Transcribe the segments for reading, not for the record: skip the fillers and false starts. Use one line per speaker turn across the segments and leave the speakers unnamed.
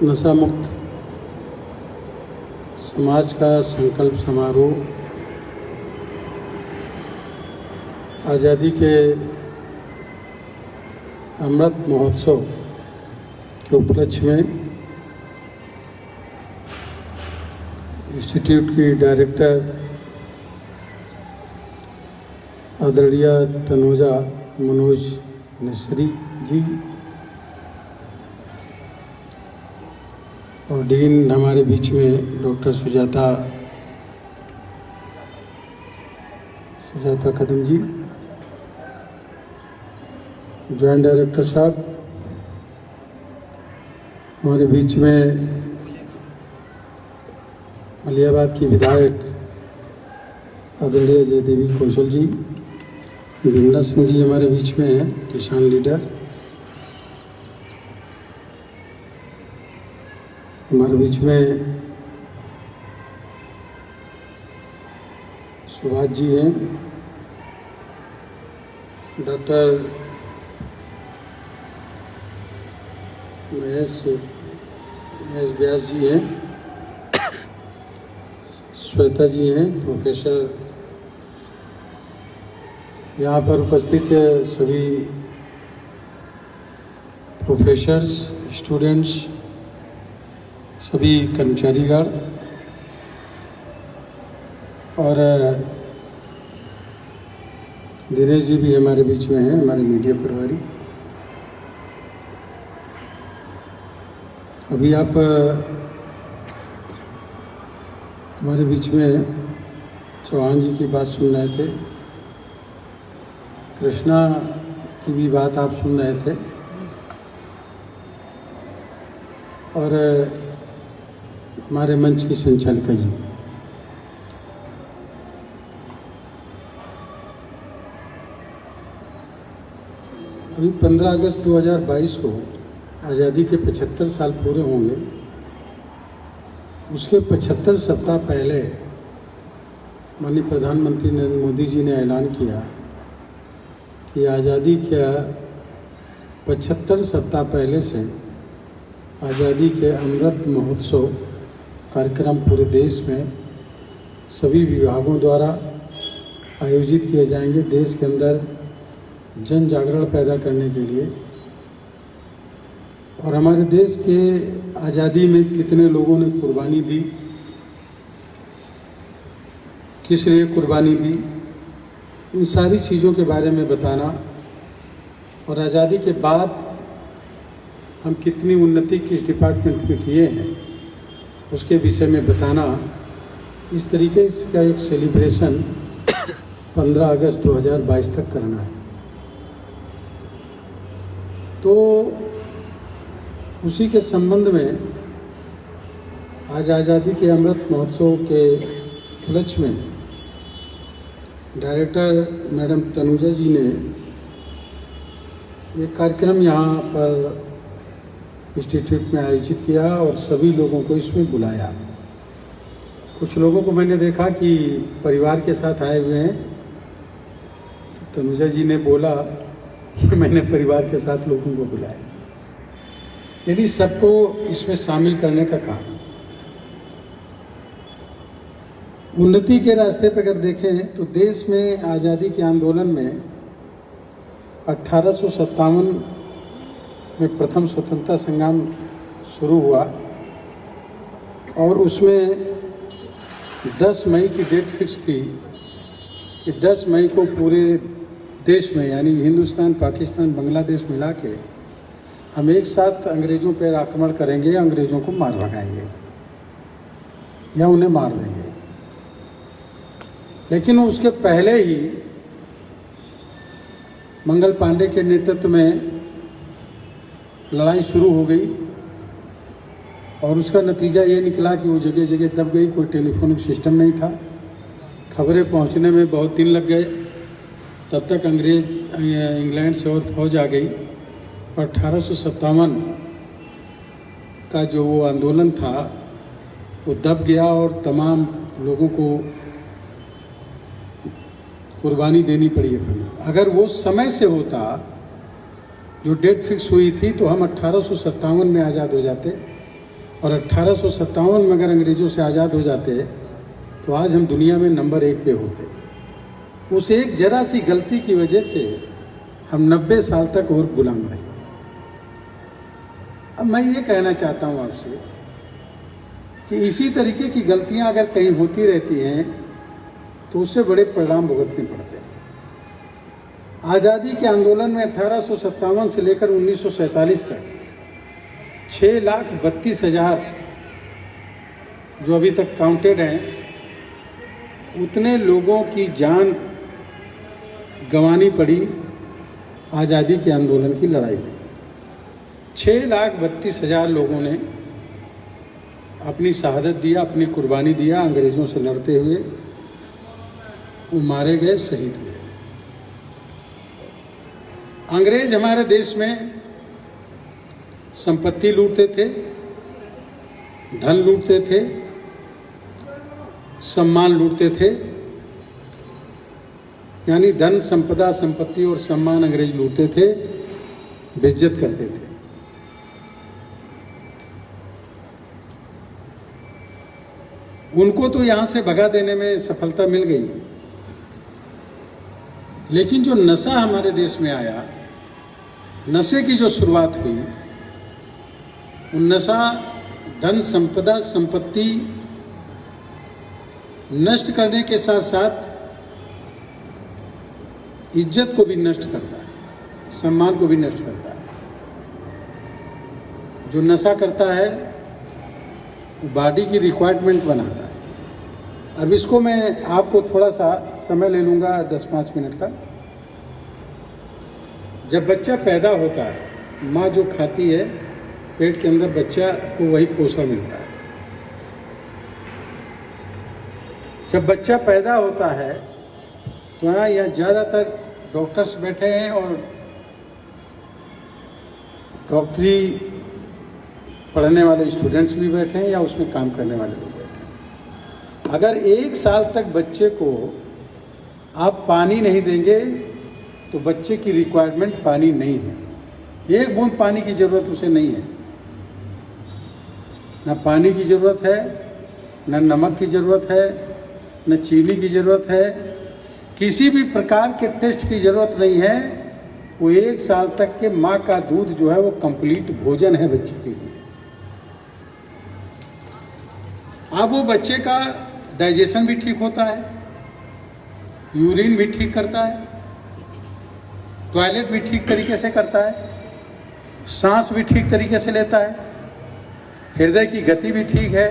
नशा मुक्त समाज का संकल्प समारोह आज़ादी के अमृत महोत्सव के उपलक्ष्य में इंस्टीट्यूट की डायरेक्टर आदरणीय तनुजा मनोज मिश्री जी और डीन हमारे बीच में डॉक्टर सुजाता कदम जी, जॉइंट डायरेक्टर साहब हमारे बीच में, मलियाबाद की विधायक आदरणीय जयदेवी कौशल जी, विमला सिंह जी हमारे बीच में हैं, किसान लीडर हमारे बीच में, सुभाष जी हैं, डॉक्टर महेश व्यास जी हैं, श्वेता जी हैं, प्रोफेसर यहाँ पर उपस्थित सभी प्रोफेसर्स, स्टूडेंट्स, सभी कर्मचारीगण और दिनेश जी भी हमारे बीच में हैं, हमारे मीडिया प्रभारी। अभी आप हमारे बीच में चौहान जी की बात सुन रहे थे, कृष्णा की भी बात आप सुन रहे थे और हमारे मंच की संचालिका जी। अभी 15 अगस्त 2022 को आज़ादी के 75 साल पूरे होंगे। उसके 75 सप्ताह पहले माननीय प्रधानमंत्री नरेंद्र मोदी जी ने ऐलान किया कि आज़ादी के 75 सप्ताह पहले से आज़ादी के अमृत महोत्सव कार्यक्रम पूरे देश में सभी विभागों द्वारा आयोजित किए जाएंगे, देश के अंदर जन जागरण पैदा करने के लिए। और हमारे देश के आज़ादी में कितने लोगों ने कुर्बानी दी, किस लिए कुर्बानी दी, इन सारी चीज़ों के बारे में बताना और आज़ादी के बाद हम कितनी उन्नति किस डिपार्टमेंट में किए हैं उसके विषय में बताना, इस तरीके का एक सेलिब्रेशन 15 अगस्त 2022 तक करना है। तो उसी के संबंध में आज आज़ादी के अमृत महोत्सव के उपलक्ष्य में डायरेक्टर मैडम तनुजा जी ने एक कार्यक्रम यहाँ पर इंस्टीट्यूट में आयोजित किया और सभी लोगों को इसमें बुलाया। कुछ लोगों को मैंने देखा कि परिवार के साथ आए हुए हैं, तो तनुजा जी ने बोला कि मैंने परिवार के साथ लोगों को बुलाया, यानी सबको इसमें शामिल करने का काम। उन्नति के रास्ते पर अगर देखें तो देश में आज़ादी के आंदोलन में 1857 में प्रथम स्वतंत्रता संग्राम शुरू हुआ और उसमें 10 मई की डेट फिक्स थी कि 10 मई को पूरे देश में, यानी हिंदुस्तान, पाकिस्तान, बांग्लादेश मिला के हम एक साथ अंग्रेज़ों पर आक्रमण करेंगे, अंग्रेज़ों को मार भगाएंगे या उन्हें मार देंगे। लेकिन उसके पहले ही मंगल पांडे के नेतृत्व में लड़ाई शुरू हो गई और उसका नतीजा ये निकला कि वो जगह जगह दब गई। कोई टेलीफोनिक सिस्टम नहीं था, खबरें पहुंचने में बहुत दिन लग गए। तब तक इंग्लैंड से और फौज आ गई और 1857 का जो वो आंदोलन था वो दब गया और तमाम लोगों को कुर्बानी देनी पड़ी अपनी। अगर वो समय से होता, जो डेट फिक्स हुई थी, तो हम 1857 में आज़ाद हो जाते और 1857 में अगर अंग्रेज़ों से आज़ाद हो जाते तो आज हम दुनिया में नंबर 1 पे होते। उस एक जरा सी गलती की वजह से हम 90 साल तक और गुलाम रहे। अब मैं ये कहना चाहता हूँ आपसे कि इसी तरीके की गलतियाँ अगर कहीं होती रहती हैं तो उससे बड़े परिणाम भुगतने पड़ते हैं। आज़ादी के आंदोलन में 1857 से लेकर 1947 तक 6,32,000 जो अभी तक काउंटेड हैं, उतने लोगों की जान गंवानी पड़ी आज़ादी के आंदोलन की लड़ाई में। 6,32,000 लोगों ने अपनी शहादत दिया, अपनी कुर्बानी दिया अंग्रेज़ों से लड़ते हुए। वो मारे गए, शहीद हुए। अंग्रेज हमारे देश में संपत्ति लूटते थे, धन लूटते थे, सम्मान लूटते थे। यानी धन, संपदा, संपत्ति और सम्मान अंग्रेज लूटते थे, बेइज्जत करते थे। उनको तो यहां से भगा देने में सफलता मिल गई, लेकिन जो नशा हमारे देश में आया, नशे की जो शुरुआत हुई, वो नशा धन, संपदा, संपत्ति नष्ट करने के साथ साथ इज्जत को भी नष्ट करता है, सम्मान को भी नष्ट करता है। जो नशा करता है वो बॉडी की रिक्वायरमेंट बनाता है। अब इसको मैं आपको थोड़ा सा समय ले लूँगा, 10-5 मिनट का। जब बच्चा पैदा होता है, माँ जो खाती है, पेट के अंदर बच्चा को वही पोषण मिलता है। जब बच्चा पैदा होता है तो यहाँ ज़्यादातर डॉक्टर्स बैठे हैं और डॉक्टरी पढ़ने वाले स्टूडेंट्स भी बैठे हैं या उसमें काम करने वाले लोग बैठे हैं। अगर 1 साल तक बच्चे को आप पानी नहीं देंगे तो बच्चे की रिक्वायरमेंट पानी नहीं है। 1 बूंद पानी की ज़रूरत उसे नहीं है। ना पानी की ज़रूरत है, ना नमक की ज़रूरत है, न चीनी की ज़रूरत है, किसी भी प्रकार के टेस्ट की ज़रूरत नहीं है। वो 1 साल तक के माँ का दूध जो है वो कंप्लीट भोजन है बच्चे के लिए। अब वो बच्चे का डाइजेशन भी ठीक होता है, यूरिन भी ठीक करता है, टॉयलेट भी ठीक तरीके से करता है, सांस भी ठीक तरीके से लेता है, हृदय की गति भी ठीक है,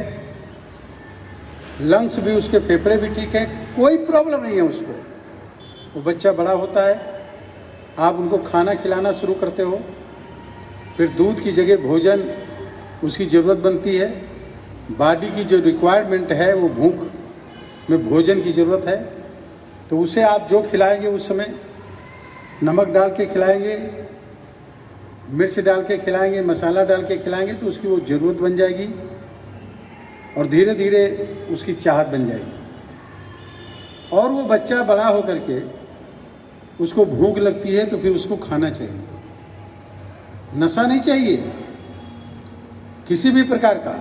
लंग्स भी, उसके फेफड़े भी ठीक है, कोई प्रॉब्लम नहीं है उसको। वो बच्चा बड़ा होता है, आप उनको खाना खिलाना शुरू करते हो, फिर दूध की जगह भोजन उसकी ज़रूरत बनती है। बॉडी की जो रिक्वायरमेंट है वो भूख में भोजन की ज़रूरत है, तो उसे आप जो खिलाएंगे उस समय नमक डाल के खिलाएंगे, मिर्च डाल के खिलाएंगे, मसाला डाल के खिलाएंगे तो उसकी वो ज़रूरत बन जाएगी और धीरे धीरे उसकी चाहत बन जाएगी। और वो बच्चा बड़ा होकर के उसको भूख लगती है तो फिर उसको खाना चाहिए, नशा नहीं चाहिए किसी भी प्रकार का।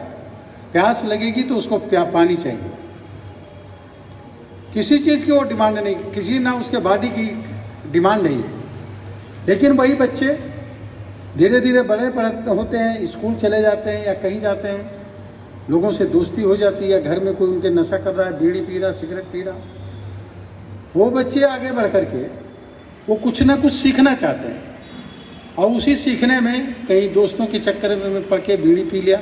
प्यास लगेगी तो उसको पानी चाहिए, किसी चीज़ की वो डिमांड नहीं, किसी ना उसके बॉडी की डिमांड नहीं है। लेकिन वही बच्चे धीरे धीरे बड़े होते हैं, स्कूल चले जाते हैं या कहीं जाते हैं, लोगों से दोस्ती हो जाती है, घर में कोई उनके नशा कर रहा है, बीड़ी पी रहा, सिगरेट पी रहा, वो बच्चे आगे बढ़ कर के वो कुछ ना कुछ सीखना चाहते हैं और उसी सीखने में कहीं दोस्तों के चक्कर में पड़ के बीड़ी पी लिया,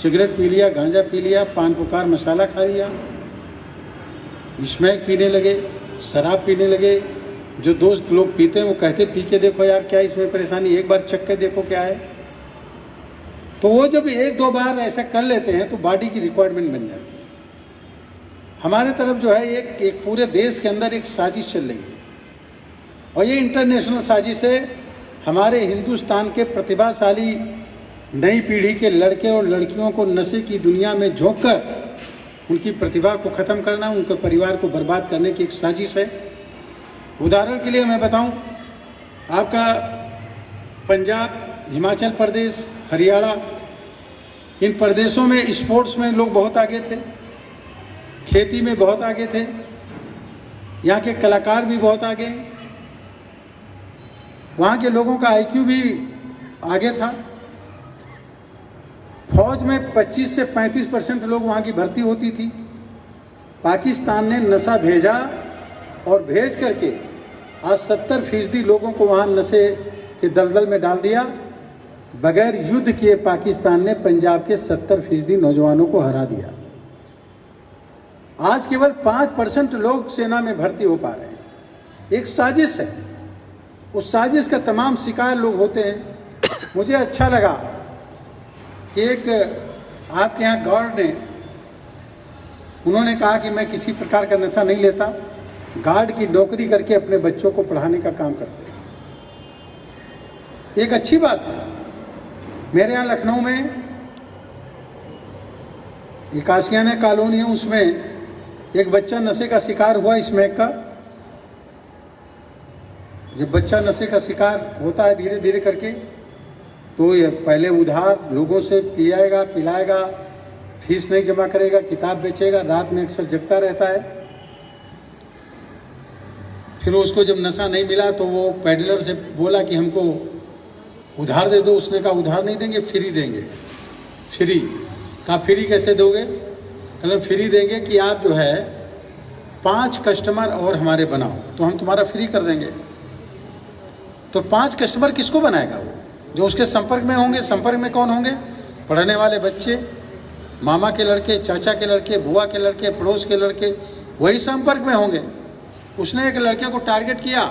सिगरेट पी लिया, गांजा पी लिया, पान पुकार मसाला खा लिया, स्मैक पीने लगे, शराब पीने लगे। जो दोस्त लोग पीते हैं वो कहते पी के देखो यार क्या इसमें परेशानी, एक बार चख के देखो क्या है। तो वो जब 1-2 बार ऐसा कर लेते हैं तो बॉडी की रिक्वायरमेंट बन जाती है। हमारे तरफ जो है एक पूरे देश के अंदर एक साजिश चल रही है और ये इंटरनेशनल साजिश है। हमारे हिंदुस्तान के प्रतिभाशाली नई पीढ़ी के लड़के और लड़कियों को नशे की दुनिया में झोंककर उनकी प्रतिभा को ख़त्म करना, उनके परिवार को बर्बाद करने की एक साजिश है। उदाहरण के लिए मैं बताऊं, आपका पंजाब, हिमाचल प्रदेश, हरियाणा, इन प्रदेशों में स्पोर्ट्स में लोग बहुत आगे थे, खेती में बहुत आगे थे, यहाँ के कलाकार भी बहुत आगे, वहाँ के लोगों का आईक्यू भी आगे था। फौज में 25 से 35% लोग वहाँ की भर्ती होती थी। पाकिस्तान ने नशा भेजा और भेज करके आज 70% लोगों को वहाँ नशे के दलदल में डाल दिया। बगैर युद्ध किए पाकिस्तान ने पंजाब के 70% नौजवानों को हरा दिया। आज केवल 5% लोग सेना में भर्ती हो पा रहे हैं। एक साजिश है, उस साजिश का तमाम शिकार लोग होते हैं। मुझे अच्छा लगा कि एक आपके यहाँ गार्ड ने, उन्होंने कहा कि मैं किसी प्रकार का नशा नहीं लेता, गार्ड की नौकरी करके अपने बच्चों को पढ़ाने का काम करते हैं। एक अच्छी बात है। मेरे यहाँ लखनऊ में एक आशियाना कॉलोनी है, उसमें एक बच्चा नशे का शिकार हुआ, स्मैक का। जब बच्चा नशे का शिकार होता है धीरे धीरे करके, तो ये पहले उधार लोगों से पिलाएगा, फीस नहीं जमा करेगा, किताब बेचेगा, रात में अक्सर जगता रहता है। फिर उसको जब नशा नहीं मिला तो वो पेडलर से बोला कि हमको उधार दे दो। उसने कहा उधार नहीं देंगे, फ्री देंगे। फ्री कहा, फ्री कैसे दोगे? कहले फ्री देंगे कि आप जो है 5 कस्टमर और हमारे बनाओ तो हम तुम्हारा फ्री कर देंगे। तो 5 कस्टमर किसको बनाएगा? वो जो उसके संपर्क में होंगे। संपर्क में कौन होंगे? पढ़ने वाले बच्चे, मामा के लड़के, चाचा के लड़के, बुआ के लड़के, पड़ोस के लड़के, वही संपर्क में होंगे। उसने एक लड़के को टारगेट किया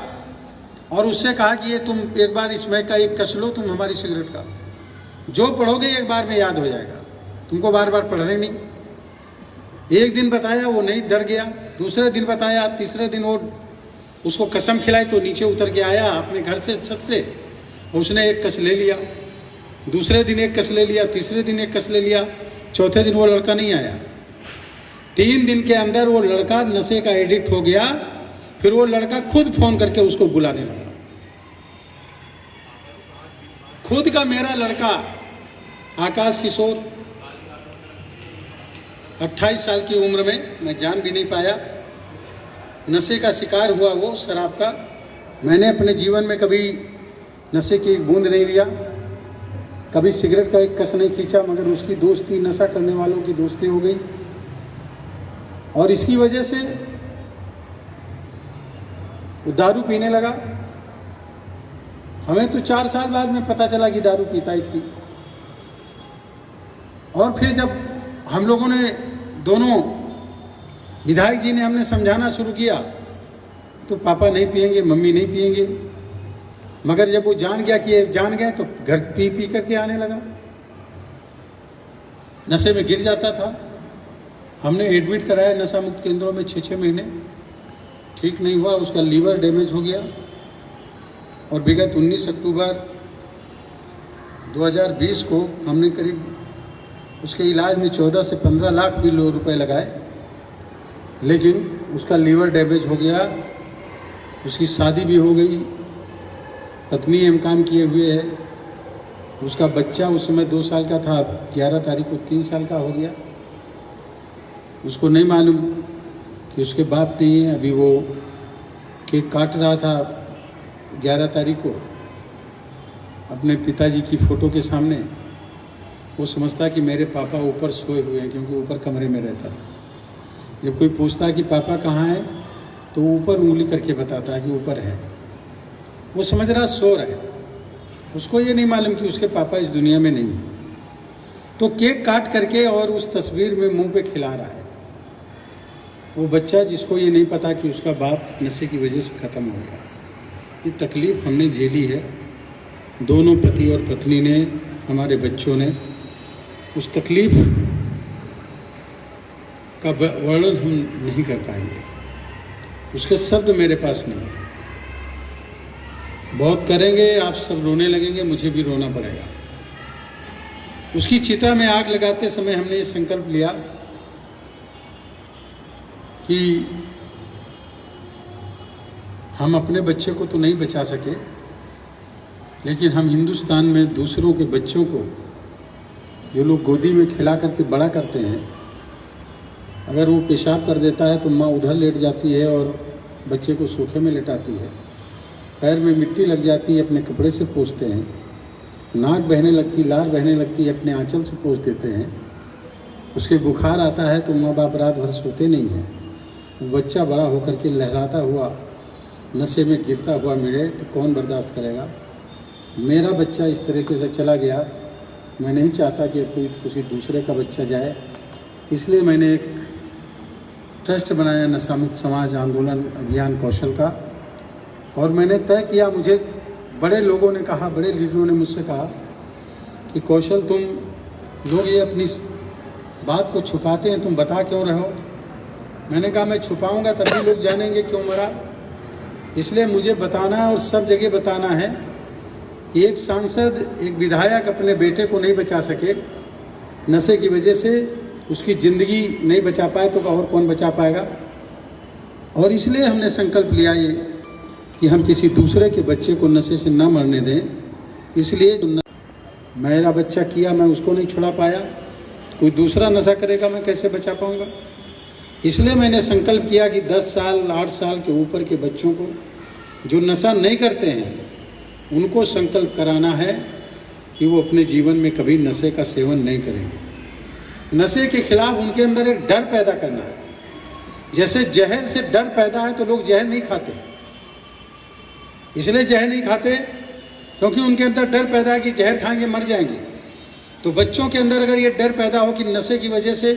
और उससे कहा कि ये तुम एक बार इसमें का एक कस लो, तुम हमारी सिगरेट का, जो पढ़ोगे एक बार में याद हो जाएगा, तुमको बार बार पढ़ने नहीं। एक दिन बताया, वो नहीं, डर गया। दूसरे दिन बताया, तीसरे दिन वो उसको कसम खिलाई तो नीचे उतर के आया अपने घर से, छत से, उसने एक कस ले लिया। दूसरे दिन एक कस ले लिया, तीसरे दिन एक कस ले लिया, चौथे दिन वो लड़का नहीं आया। 3 दिन के अंदर वो लड़का नशे का एडिक्ट हो गया। फिर वो लड़का खुद फोन करके उसको बुलाने लगा। खुद का मेरा लड़का आकाश किशोर 28 साल की उम्र में, मैं जान भी नहीं पाया, नशे का शिकार हुआ वो शराब का। मैंने अपने जीवन में कभी नशे की एक बूंद नहीं लिया, कभी सिगरेट का एक कस नहीं खींचा, मगर उसकी दोस्ती नशा करने वालों की दोस्ती हो गई। और इसकी वजह से वो दारू पीने लगा। हमें तो 4 साल बाद में पता चला कि दारू पीता इतनी। और फिर जब हम लोगों ने, दोनों विधायक जी ने, हमने समझाना शुरू किया तो पापा नहीं पिएंगे, मम्मी नहीं पिएंगे। मगर जब वो जान गए तो घर पी पी करके आने लगा, नशे में गिर जाता था। हमने एडमिट कराया नशा मुक्त केंद्रों में 6-6 महीने, ठीक नहीं हुआ। उसका लीवर डैमेज हो गया और विगत 19 अक्टूबर 2020 को हमने करीब उसके इलाज में 14 से 15 लाख भी रुपए लगाए, लेकिन उसका लीवर डैमेज हो गया। उसकी शादी भी हो गई, पत्नी एमकॉम किए हुए है, उसका बच्चा उस समय 2 साल का था, 11 तारीख को 3 साल का हो गया। उसको नहीं मालूम कि उसके बाप नहीं है। अभी वो केक काट रहा था 11 तारीख को अपने पिताजी की फ़ोटो के सामने। वो समझता कि मेरे पापा ऊपर सोए हुए हैं, क्योंकि ऊपर कमरे में रहता था। जब कोई पूछता कि पापा कहाँ है तो ऊपर उंगली करके बताता है कि ऊपर है। वो समझ रहा सो रहा है, उसको ये नहीं मालूम कि उसके पापा इस दुनिया में नहीं है। तो केक काट करके और उस तस्वीर में मुंह पे खिला रहा है वो बच्चा, जिसको ये नहीं पता कि उसका बाप नशे की वजह से ख़त्म हो गया। ये तकलीफ़ हमने झेली है, दोनों पति और पत्नी ने, हमारे बच्चों ने। उस तकलीफ़ का वर्णन हम नहीं कर पाएंगे, उसके शब्द मेरे पास नहीं। बहुत करेंगे, आप सब रोने लगेंगे, मुझे भी रोना पड़ेगा। उसकी चिता में आग लगाते समय हमने ये संकल्प लिया कि हम अपने बच्चे को तो नहीं बचा सके, लेकिन हम हिंदुस्तान में दूसरों के बच्चों को जो लोग गोदी में खिला करके बड़ा करते हैं, अगर वो पेशाब कर देता है तो माँ उधर लेट जाती है और बच्चे को सूखे में लेटाती है, पैर में मिट्टी लग जाती है अपने कपड़े से पोंछते हैं, नाक बहने लगती, लार बहने लगती है अपने आंचल से पोंछ देते हैं, उसके बुखार आता है तो माँ बाप रात भर सोते नहीं हैं, वो बच्चा बड़ा होकर के लहराता हुआ नशे में गिरता हुआ मिले तो कौन बर्दाश्त करेगा। मेरा बच्चा इस तरीके से चला गया, मैं नहीं चाहता कि कोई किसी दूसरे का बच्चा जाए, इसलिए मैंने एक ट्रस्ट बनाया नशा मुक्त समाज आंदोलन अभियान कौशल का। और मैंने तय किया, मुझे बड़े लोगों ने कहा, बड़े लीडरों ने मुझसे कहा कि कौशल तुम लोग ये अपनी बात को छुपाते हैं, तुम बता क्यों रहे हो। मैंने कहा मैं छुपाऊंगा तभी लोग जानेंगे क्यों मरा, इसलिए मुझे बताना है और सब जगह बताना है कि एक सांसद, एक विधायक अपने बेटे को नहीं बचा सके नशे की वजह से, उसकी ज़िंदगी नहीं बचा पाए तो और कौन बचा पाएगा। और इसलिए हमने संकल्प लिया ये कि हम किसी दूसरे के बच्चे को नशे से ना मरने दें। इसलिए मेरा बच्चा किया, मैं उसको नहीं छुड़ा पाया, कोई दूसरा नशा करेगा मैं कैसे बचा पाऊंगा। इसलिए मैंने संकल्प किया कि 10 साल 8 साल के ऊपर के बच्चों को जो नशा नहीं करते हैं उनको संकल्प कराना है कि वो अपने जीवन में कभी नशे का सेवन नहीं करेंगे। नशे के खिलाफ उनके अंदर एक डर पैदा करना है। जैसे जहर से डर पैदा है तो लोग जहर नहीं खाते, इसलिए जहर नहीं खाते क्योंकि उनके अंदर डर पैदा है कि जहर खाएंगे मर जाएंगे। तो बच्चों के अंदर अगर ये डर पैदा हो कि नशे की वजह से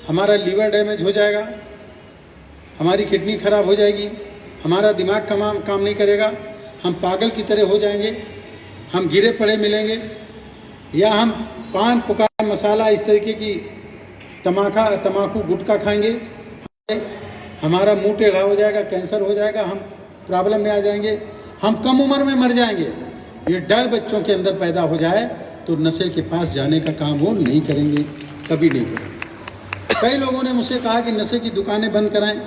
हमारा लीवर डैमेज हो जाएगा, हमारी किडनी खराब हो जाएगी, हमारा दिमाग काम नहीं करेगा, हम पागल की तरह हो जाएंगे, हम गिरे पड़े मिलेंगे, या हम पान पुकार मसाला इस तरीके की तमाकू गुटखा खाएंगे, हमारा मुंह टेढ़ा हो जाएगा, कैंसर हो जाएगा, हम प्रॉब्लम में आ जाएंगे, हम कम उम्र में मर जाएंगे। ये डर बच्चों के अंदर पैदा हो जाए तो नशे के पास जाने का काम वो नहीं करेंगे, कभी नहीं करेंगे। कई लोगों ने मुझसे कहा कि नशे की दुकानें बंद कराएं,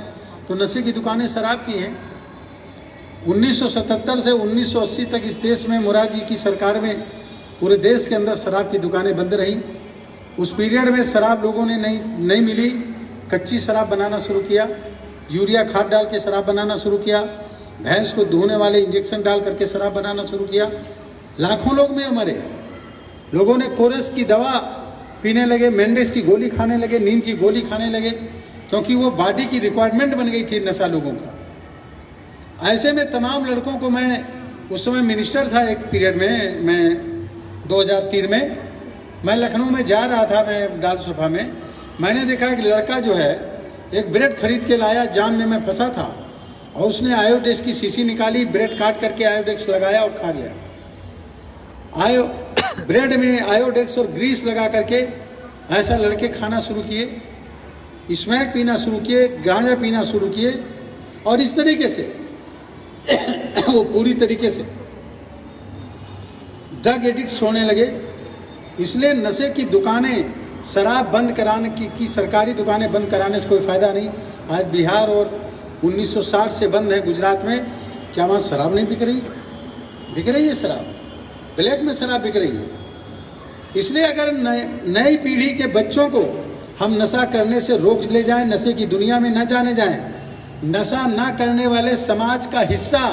तो नशे की दुकानें शराब की हैं। 1977 से 1980 तक इस देश में मोरारजी की सरकार में पूरे देश के अंदर शराब की दुकानें बंद रहीं। उस पीरियड में शराब लोगों ने नहीं मिली, कच्ची शराब बनाना शुरू किया, यूरिया खाद डाल के शराब बनाना शुरू किया, भैंस को धोने वाले इंजेक्शन डाल करके शराब बनाना शुरू किया। लाखों लोग में मरे। लोगों ने कोरस की दवा पीने लगे, मेंडेस की गोली खाने लगे, नींद की गोली खाने लगे, क्योंकि वो बॉडी की रिक्वायरमेंट बन गई थी नशा लोगों का। ऐसे में तमाम लड़कों को, मैं उस समय मिनिस्टर था एक पीरियड में, मैं 2003 में मैं लखनऊ में जा रहा था, मैं दारुसफा में, मैंने देखा एक लड़का जो है एक ब्रेड खरीद के लाया, जाम में मैं फंसा था, और उसने आयोडेक्स की शीशी निकाली, ब्रेड काट करके आयोडेक्स लगाया और खा गया। ब्रेड में आयोडेक्स और ग्रीस लगा करके ऐसा लड़के खाना शुरू किए, स्मैक पीना शुरू किए, गांजा पीना शुरू किए, और इस तरीके से वो पूरी तरीके से ड्रग एडिक्ट होने लगे। इसलिए नशे की दुकानें, शराब बंद कराने की सरकारी दुकानें बंद कराने से कोई फ़ायदा नहीं। आज बिहार और 1960 से बंद है गुजरात में, क्या वहाँ शराब नहीं बिक रही? बिक रही है शराब, ब्लैक में शराब बिक रही है। इसलिए अगर नई पीढ़ी के बच्चों को हम नशा करने से रोक ले जाएं, नशे की दुनिया में न जाने जाएं, नशा ना करने वाले समाज का हिस्सा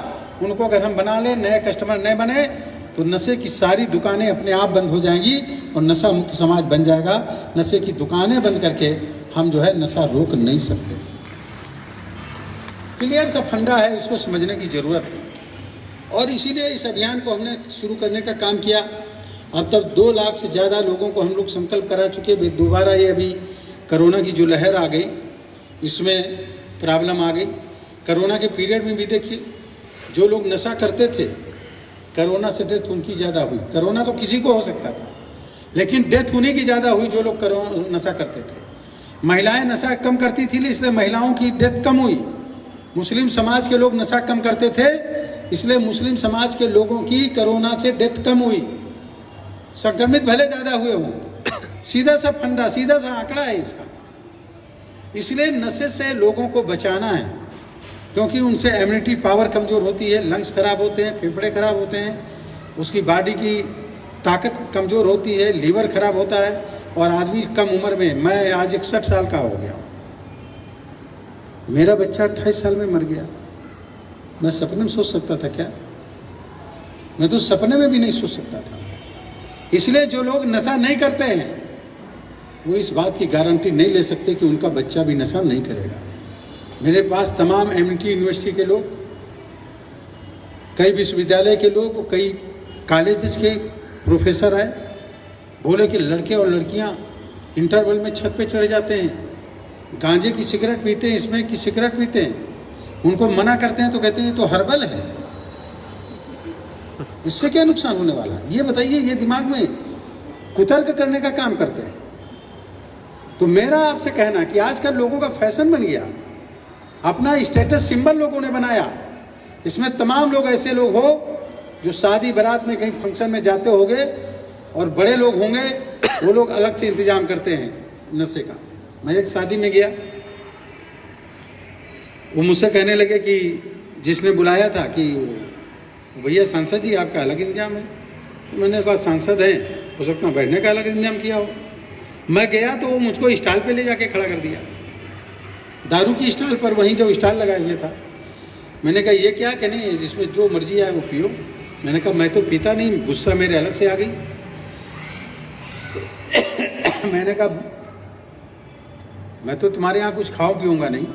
उनको अगर हम बना लें, नए कस्टमर नए बने, तो नशे की सारी दुकानें अपने आप बंद हो जाएंगी और नशा मुक्त समाज बन जाएगा। नशे की दुकानें बंद करके हम जो है नशा रोक नहीं सकते। क्लियर सा फंडा है, इसको समझने की ज़रूरत है। और इसीलिए इस अभियान को हमने शुरू करने का काम किया। अब तक 2 लाख से ज़्यादा लोगों को हम लोग संकल्प करा चुके। दोबारा ये अभी कोरोना की जो लहर आ गई, इसमें प्रॉब्लम आ गई। कोरोना के पीरियड में भी देखिए, जो लोग नशा करते थे, कोरोना से डेथ उनकी ज़्यादा हुई। कोरोना तो किसी को हो सकता था, लेकिन डेथ उन्हीं की ज़्यादा हुई जो लोग नशा करते थे। महिलाएं नशा कम करती थी, इसलिए महिलाओं की डेथ कम हुई। मुस्लिम समाज के लोग नशा कम करते थे, इसलिए मुस्लिम समाज के लोगों की कोरोना से डेथ कम हुई। संक्रमित भले ज़्यादा हुए हों, सीधा सा फंडा, सीधा सा आंकड़ा है इसका। इसलिए नशे से लोगों को बचाना है, क्योंकि उनसे इम्यूनिटी पावर कमज़ोर होती है, लंग्स खराब होते हैं, फेफड़े खराब होते हैं, उसकी बॉडी की ताकत कमज़ोर होती है, लीवर खराब होता है और आदमी कम उम्र में, मैं आज 61 साल का हो गया, मेरा बच्चा 28 साल में मर गया। मैं सपने में सोच सकता था क्या? मैं तो सपने में भी नहीं सोच सकता था। इसलिए जो लोग नशा नहीं करते हैं वो इस बात की गारंटी नहीं ले सकते कि उनका बच्चा भी नशा नहीं करेगा। मेरे पास तमाम एमआईटी यूनिवर्सिटी के लोग, कई विश्वविद्यालय के लोग, कई कॉलेजेस के प्रोफेसर आए, बोले कि लड़के और लड़कियां इंटरवल में छत पे चढ़े जाते हैं, गांजे की सिगरेट पीते हैं, इसमें की सिगरेट पीते हैं। उनको मना करते हैं तो कहते हैं ये तो हर्बल है, इससे क्या नुकसान होने वाला है? ये बताइए। ये दिमाग में कुतर्क करने का काम करते हैं। तो मेरा आपसे कहना कि आजकल लोगों का फैशन बन गया, अपना स्टेटस सिंबल लोगों ने बनाया। इसमें तमाम लोग ऐसे लोग हो जो शादी बारात में कहीं फंक्शन में जाते होंगे और बड़े लोग होंगे, वो लोग अलग से इंतजाम करते हैं नशे का। मैं एक शादी में गया, वो मुझसे कहने लगे कि जिसने बुलाया था कि भैया सांसद जी आपका अलग इंतजाम है। तो मैंने कहा सांसद हैं, हो सकता है बैठने का अलग इंतजाम किया हो। मैं गया तो वो मुझको स्टॉल पे ले जाके खड़ा कर दिया, दारू की स्टॉल पर, वहीं जो स्टॉल लगाए हुए था। मैंने कहा ये क्या? कि नहीं, जिसमें जो मर्जी आए वो पियो। मैंने कहा मैं तो पीता नहीं, गुस्सा मेरे अलग से आ गई। मैंने कहा मैं तो तुम्हारे यहाँ कुछ खाओ पीऊंगा नहीं,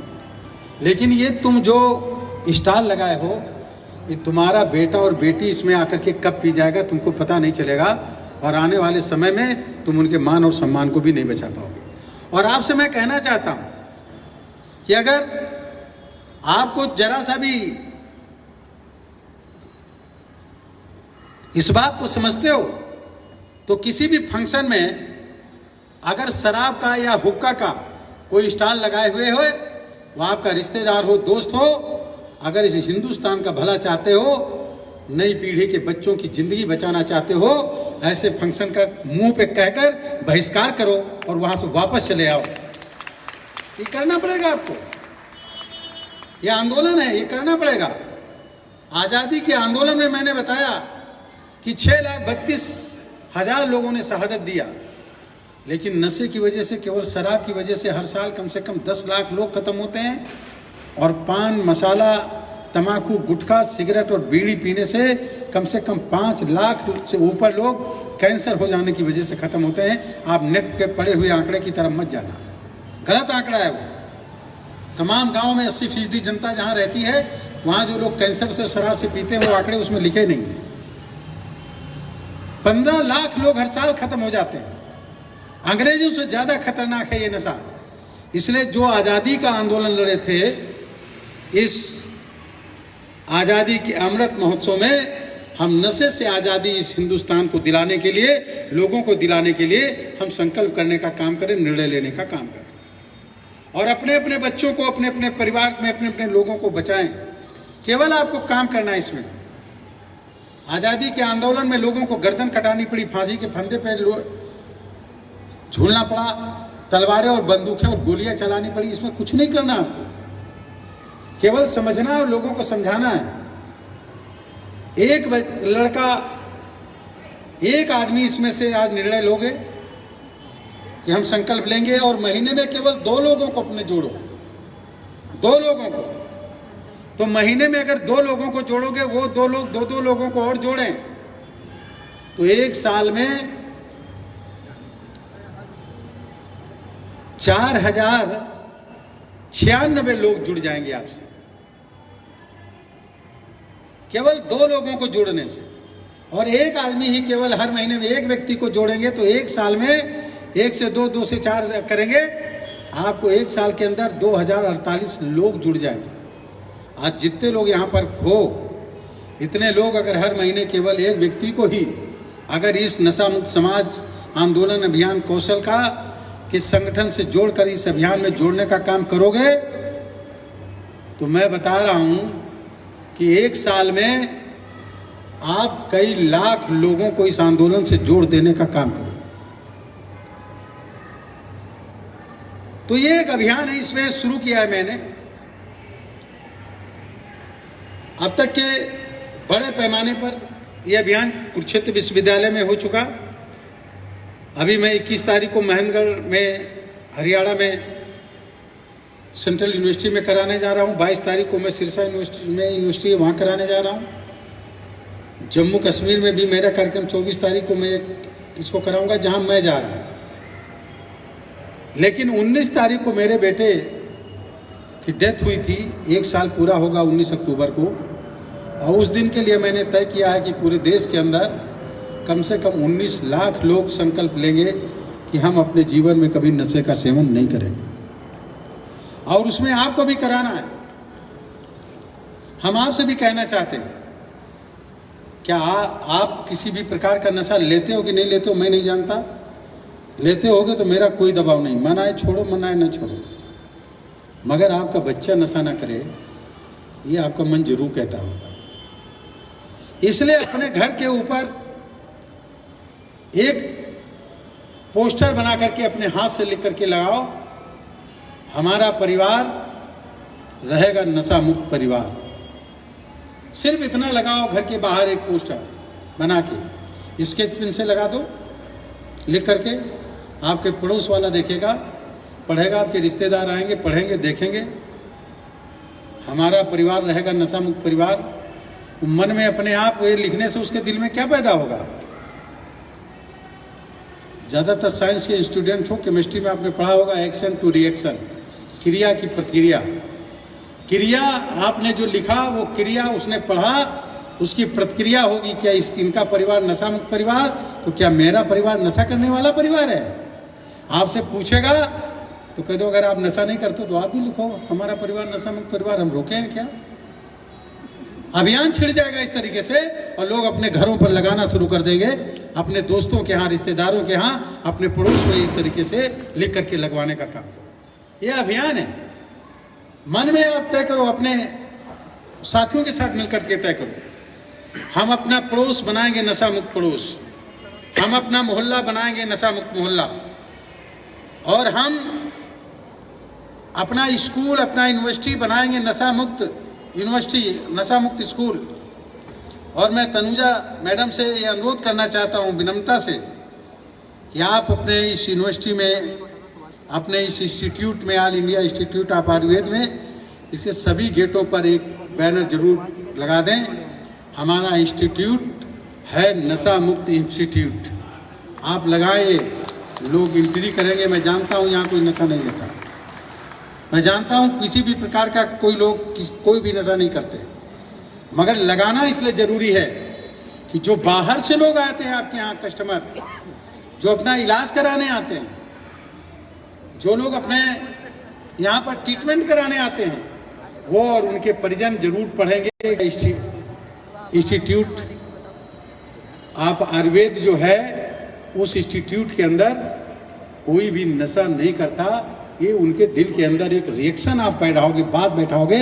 लेकिन ये तुम जो स्टॉल लगाए हो, ये तुम्हारा बेटा और बेटी इसमें आकर के कब पी जाएगा तुमको पता नहीं चलेगा, और आने वाले समय में तुम उनके मान और सम्मान को भी नहीं बचा पाओगे। और आपसे मैं कहना चाहता हूं कि अगर आपको जरा सा भी इस बात को समझते हो तो किसी भी फंक्शन में अगर शराब का या हुक्का का कोई स्टॉल लगाए हुए हो, वो आपका रिश्तेदार हो, दोस्त हो, अगर इस हिंदुस्तान का भला चाहते हो, नई पीढ़ी के बच्चों की जिंदगी बचाना चाहते हो, ऐसे फंक्शन का मुंह पे कहकर बहिष्कार करो और वहां से वापस चले आओ। ये करना पड़ेगा आपको, ये आंदोलन है, ये करना पड़ेगा। आजादी के आंदोलन में मैंने बताया कि 6,32,000 लोगों ने शहादत दिया, लेकिन नशे की वजह से, केवल शराब की वजह से हर साल कम से कम 10 लाख लोग खत्म होते हैं, और पान, मसाला, तंबाकू, गुटखा, सिगरेट और बीड़ी पीने से कम 5 लाख से ऊपर लोग कैंसर हो जाने की वजह से खत्म होते हैं। आप नेट के पड़े हुए आंकड़े की तरफ मत जाना, गलत आंकड़ा है वो। तमाम गांव में 80% जनता जहां रहती है, वहां जो लोग कैंसर से, शराब से पीते हैं, वो आंकड़े उसमें लिखे नहीं है। 15 लाख लोग हर साल खत्म हो जाते हैं। अंग्रेजों से ज्यादा खतरनाक है ये नशा। इसलिए जो आजादी का आंदोलन लड़े थे, इस आजादी के अमृत महोत्सव में हम नशे से आजादी इस हिंदुस्तान को दिलाने के लिए, लोगों को दिलाने के लिए हम संकल्प करने का काम करें, निर्णय लेने का काम करें, और अपने अपने बच्चों को, अपने अपने परिवार में, अपने अपने लोगों को बचाएं। केवल आपको काम करना है इसमें। आजादी के आंदोलन में लोगों को गर्दन कटानी पड़ी, फांसी के फंदे पर झूलना पड़ा, तलवारें और बंदूकें और गोलियां चलानी पड़ी। इसमें कुछ नहीं करना आपको, केवल समझना और लोगों को समझाना है। एक लड़का, एक आदमी इसमें से आज निर्णय लोगे कि हम संकल्प लेंगे, और महीने में केवल 2 लोगों को अपने जोड़ो, 2 लोगों को। तो महीने में अगर 2 लोगों को जोड़ोगे, वो 2 लोग 2 लोगों को और जोड़ें, तो एक साल में 4,096 लोग जुड़ जाएंगे आपसे, केवल 2 लोगों को जोड़ने से। और एक आदमी ही केवल हर महीने में एक व्यक्ति को जोड़ेंगे, तो एक साल में 1 से 2, 2 से 4 करेंगे, आपको एक साल के अंदर 2048 लोग जुड़ जाएंगे। आज जितने लोग यहाँ पर हो, इतने लोग अगर हर महीने केवल एक व्यक्ति को ही अगर इस नशा मुक्त समाज आंदोलन अभियान कौशल का के संगठन से जोड़कर इस अभियान में जोड़ने का काम करोगे, तो मैं बता रहा हूं कि एक साल में आप कई लाख लोगों को इस आंदोलन से जोड़ देने का काम करोगे। तो ये एक अभियान है, इसमें शुरू किया है मैंने। अब तक के बड़े पैमाने पर ये अभियान कुरुक्षेत्र विश्वविद्यालय में हो चुका। अभी मैं 21 तारीख को महेंद्रगढ़ में हरियाणा में सेंट्रल यूनिवर्सिटी में कराने जा रहा हूँ। 22 तारीख को मैं सिरसा यूनिवर्सिटी वहाँ कराने जा रहा हूँ। जम्मू कश्मीर में भी मेरा कार्यक्रम 24 तारीख को मैं इसको कराऊंगा जहाँ मैं जा रहा हूँ। लेकिन 19 तारीख को मेरे बेटे की डेथ हुई थी। 1 साल पूरा होगा 19 अक्टूबर को। और उस दिन के लिए मैंने तय किया है कि पूरे देश के अंदर कम से कम 19 लाख लोग संकल्प लेंगे कि हम अपने जीवन में कभी नशे का सेवन नहीं करेंगे। और उसमें आपको भी कराना है। हम आपसे भी कहना चाहते हैं, क्या आप किसी भी प्रकार का नशा लेते हो कि नहीं लेते हो मैं नहीं जानता। लेते होगे तो मेरा कोई दबाव नहीं, मना है छोड़ो, मना है न छोड़ो। मगर आपका बच्चा नशा ना करे ये आपका मन जरूर कहता होगा। इसलिए अपने घर के ऊपर एक पोस्टर बना करके अपने हाथ से लिख करके लगाओ, हमारा परिवार रहेगा नशा मुक्त परिवार। सिर्फ इतना लगाओ, घर के बाहर एक पोस्टर बना के स्केच पेन से लगा दो, लिख करके। आपके पड़ोस वाला देखेगा, पढ़ेगा, आपके रिश्तेदार आएंगे, पढ़ेंगे, देखेंगे, हमारा परिवार रहेगा नशा मुक्त परिवार। मन में अपने आप ये लिखने से उसके दिल में क्या पैदा होगा। ज़्यादातर साइंस के स्टूडेंट हो, केमिस्ट्री में आपने पढ़ा होगा एक्शन टू रिएक्शन, क्रिया की प्रतिक्रिया। क्रिया आपने जो लिखा वो क्रिया उसने पढ़ा, उसकी प्रतिक्रिया होगी। क्या इनका परिवार नशा मुक्त परिवार, तो क्या मेरा परिवार नशा करने वाला परिवार है। आपसे पूछेगा तो कह दो अगर आप नशा नहीं करते तो आप भी लिखो हमारा परिवार नशा मुक्त परिवार। हम रोके हैं क्या। अभियान छिड़ जाएगा इस तरीके से और लोग अपने घरों पर लगाना शुरू कर देंगे, अपने दोस्तों के यहाँ, रिश्तेदारों के यहाँ, अपने पड़ोस में इस तरीके से लिख करके लगवाने का काम करो। यह अभियान है। मन में आप तय करो, अपने साथियों के साथ मिलकर के तय करो, हम अपना पड़ोस बनाएंगे नशा मुक्त पड़ोस, हम अपना मोहल्ला बनाएंगे नशा मुक्त मोहल्ला, और हम अपना स्कूल, अपना यूनिवर्सिटी बनाएंगे नशा मुक्त यूनिवर्सिटी, नशा मुक्त स्कूल। और मैं तनुजा मैडम से ये अनुरोध करना चाहता हूँ विनम्रता से कि आप अपने इस यूनिवर्सिटी में, अपने इस इंस्टीट्यूट में, all India institute of Ayurveda में, इसके सभी गेटों पर एक बैनर जरूर लगा दें, हमारा इंस्टीट्यूट है नशा मुक्त इंस्टीट्यूट। आप लगाए, लोग एंट्री करेंगे। मैं जानता हूँ यहाँ कोई नशा नहीं लेता, मैं जानता हूँ किसी भी प्रकार का कोई भी नशा नहीं करते, मगर लगाना इसलिए जरूरी है कि जो बाहर से लोग आते हैं आपके यहाँ, कस्टमर जो अपना इलाज कराने आते हैं, जो लोग अपने यहाँ पर ट्रीटमेंट कराने आते हैं, वो और उनके परिजन जरूर पढ़ेंगे। इंस्टीट्यूट आप आयुर्वेद जो है, उस इंस्टीट्यूट के अंदर कोई भी नशा नहीं करता। ये उनके दिल के अंदर एक रिएक्शन आप बैठाओगे, बात बैठाओगे,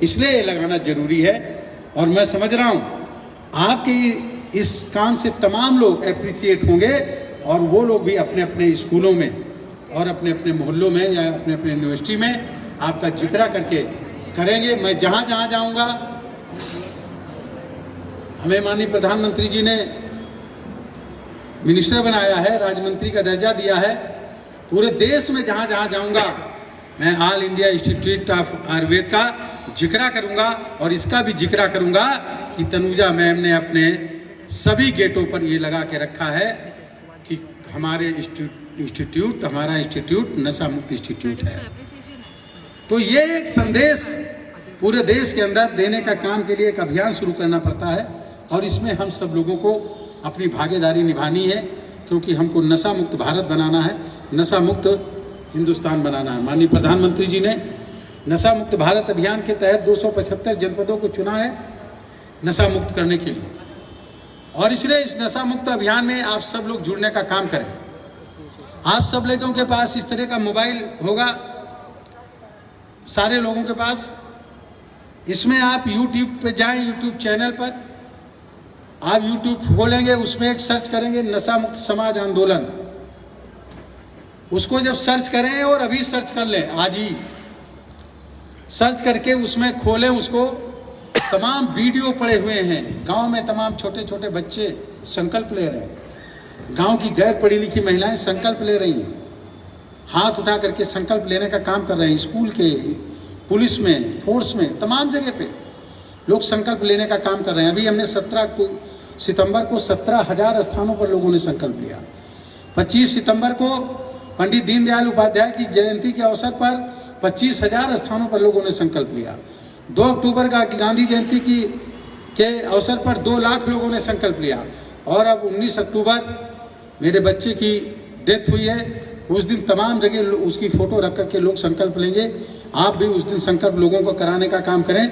इसलिए ये लगाना जरूरी है। और मैं समझ रहा हूँ आपके इस काम से तमाम लोग एप्रिसिएट होंगे, और वो लोग भी अपने अपने स्कूलों में और अपने अपने मोहल्लों में या अपने अपने यूनिवर्सिटी में आपका जिक्र करके करेंगे। मैं जहाँ जहाँ जाऊँगा, हमें माननीय प्रधानमंत्री जी ने मिनिस्टर बनाया है, राज्य मंत्री का दर्जा दिया है। पूरे देश में जहाँ जहाँ जाऊँगा मैं all India institute of Ayurveda का जिक्र करूँगा, और इसका भी जिक्र करूँगा कि तनुजा मैम ने अपने सभी गेटों पर ये लगा के रखा है कि हमारे इंस्टीट्यूट, हमारा इंस्टीट्यूट नशा मुक्त इंस्टीट्यूट है। तो ये एक संदेश पूरे देश के अंदर देने का काम के लिए एक अभियान शुरू करना पड़ता है, और इसमें हम सब लोगों को अपनी भागीदारी निभानी है, क्योंकि हमको नशा मुक्त भारत बनाना है, नशा मुक्त हिंदुस्तान बनाना है। माननीय प्रधानमंत्री जी ने नशा मुक्त भारत अभियान के तहत 275 जनपदों को चुना है नशा मुक्त करने के लिए, और इसलिए इस नशा मुक्त अभियान में आप सब लोग जुड़ने का काम करें। आप सब लोगों के पास इस तरह का मोबाइल होगा, सारे लोगों के पास। इसमें आप YouTube पे जाएं, YouTube चैनल पर आप YouTube खोलेंगे, उसमें एक सर्च करेंगे नशा मुक्त समाज आंदोलन। उसको जब सर्च करें, और अभी सर्च कर लें, आज ही सर्च करके उसमें खोलें उसको, तमाम वीडियो पड़े हुए हैं। गांव में तमाम छोटे छोटे बच्चे संकल्प ले रहे हैं, गांव की गैर पढ़ी लिखी महिलाएं संकल्प ले रही हैं, हाथ उठा करके संकल्प लेने का काम कर रहे हैं। स्कूल के, पुलिस में, फोर्स में, तमाम जगह पे लोग संकल्प लेने का काम कर रहे हैं। अभी हमने 17 सितंबर को 17,000 स्थानों पर लोगों ने संकल्प लिया। 25 सितंबर को पंडित दीनदयाल उपाध्याय की जयंती के अवसर पर 25,000 स्थानों पर लोगों ने संकल्प लिया। 2 अक्टूबर का गांधी जयंती के अवसर पर 2 लाख लोगों ने संकल्प लिया। और अब 19 अक्टूबर मेरे बच्चे की डेथ हुई है, उस दिन तमाम जगह उसकी फोटो रख करके लोग संकल्प लेंगे। आप भी उस दिन संकल्प लोगों को कराने का काम करें।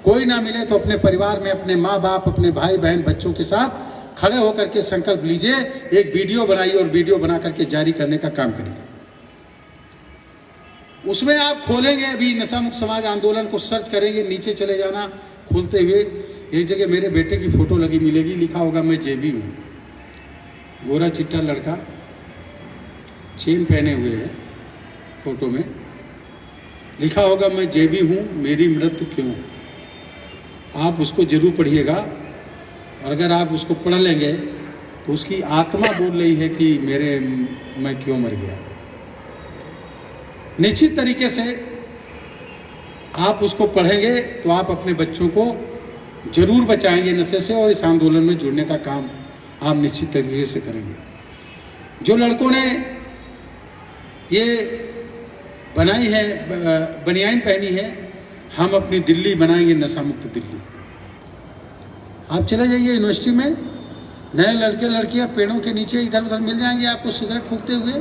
कोई ना मिले तो अपने परिवार में अपने माँ बाप, अपने भाई बहन, बच्चों के साथ खड़े होकर के संकल्प लीजिए। एक वीडियो बनाइए और वीडियो बना करके जारी करने का काम करिए। उसमें आप खोलेंगे, अभी नशा मुक्त समाज आंदोलन को सर्च करेंगे, नीचे चले जाना, खोलते हुए एक जगह मेरे बेटे की फोटो लगी मिलेगी, लिखा होगा मैं जेबी हूँ। गोरा चिट्टा लड़का, चेन पहने हुए है, फोटो में लिखा होगा मैं जेबी हूँ, मेरी मृत्यु क्यों। आप उसको जरूर पढ़िएगा, और अगर आप उसको पढ़ लेंगे तो उसकी आत्मा बोल रही है कि मैं क्यों मर गया। निश्चित तरीके से आप उसको पढ़ेंगे तो आप अपने बच्चों को जरूर बचाएंगे नशे से, और इस आंदोलन में जुड़ने का काम आप निश्चित तरीके से करेंगे। जो लड़कों ने ये बनाई है, बनियान पहनी है, हम अपनी दिल्ली बनाएंगे नशा मुक्त दिल्ली। आप चले जाइए यूनिवर्सिटी में, नए लड़के लड़कियां पेड़ों के नीचे इधर उधर मिल जाएंगे आपको सिगरेट फूंकते हुए।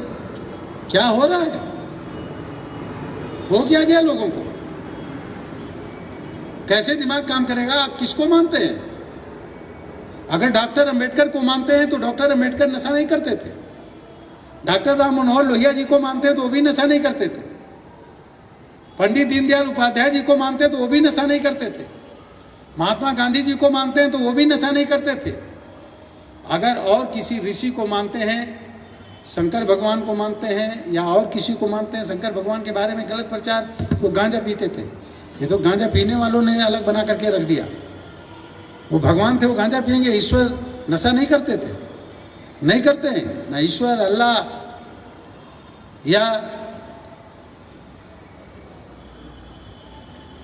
क्या हो रहा है? हो क्या गया लोगों को? कैसे दिमाग काम करेगा? आप किसको मानते हैं? अगर डॉक्टर अंबेडकर को मानते हैं तो डॉक्टर अंबेडकर नशा नहीं करते थे। डॉक्टर राम मनोहर लोहिया जी को मानते हैं तो वो भी नशा नहीं करते थे। पंडित दीनदयाल उपाध्याय जी को मानते हैं तो वो भी नशा नहीं करते थे। महात्मा गांधी जी को मानते हैं तो वो भी नशा नहीं करते थे। अगर और किसी ऋषि को मानते हैं, शंकर भगवान को मानते हैं, या और किसी को मानते हैं, शंकर भगवान के बारे में गलत प्रचार, वो गांजा पीते थे। ये तो गांजा पीने वालों ने अलग बना करके रख दिया। वो भगवान थे, वो गांजा पिएंगे। ईश्वर नशा नहीं करते थे, नहीं करते हैं ना। ईश्वर, अल्लाह या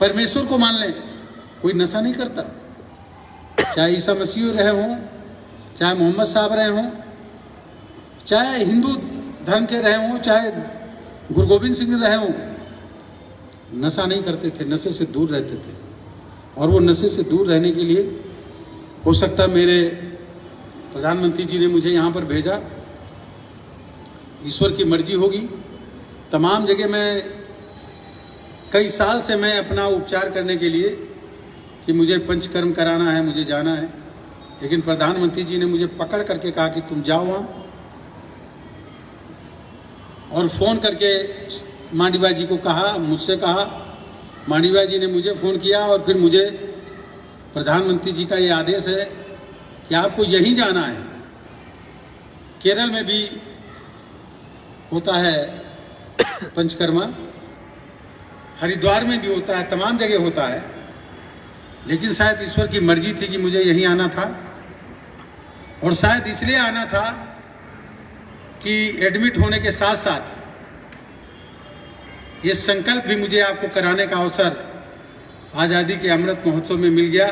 परमेश्वर को मान लें, कोई नशा नहीं करता। चाहे ईसा मसीह रहे हों, चाहे मोहम्मद साहब रहे हों, चाहे हिंदू धर्म के रहे हों, चाहे गुरु गोविंद सिंह रहे हों, नशा नहीं करते थे, नशे से दूर रहते थे। और वो नशे से दूर रहने के लिए, हो सकता मेरे प्रधानमंत्री जी ने मुझे यहाँ पर भेजा, ईश्वर की मर्जी होगी। तमाम जगह मैं कई साल से मैं अपना उपचार करने के लिए कि मुझे पंचकर्म कराना है, मुझे जाना है, लेकिन प्रधानमंत्री जी ने मुझे पकड़ करके कहा कि तुम जाओ वहाँ। और फ़ोन करके मांडीवा जी को कहा, मुझसे कहा, मांडीवा जी ने मुझे फ़ोन किया, और फिर मुझे प्रधानमंत्री जी का ये आदेश है कि आपको यहीं जाना है। केरल में भी होता है पंचकर्मा, हरिद्वार में भी होता है, तमाम जगह होता है, लेकिन शायद ईश्वर की मर्जी थी कि मुझे यहीं आना था। और शायद इसलिए आना था कि एडमिट होने के साथ साथ ये संकल्प भी मुझे आपको कराने का अवसर आज़ादी के अमृत महोत्सव में मिल गया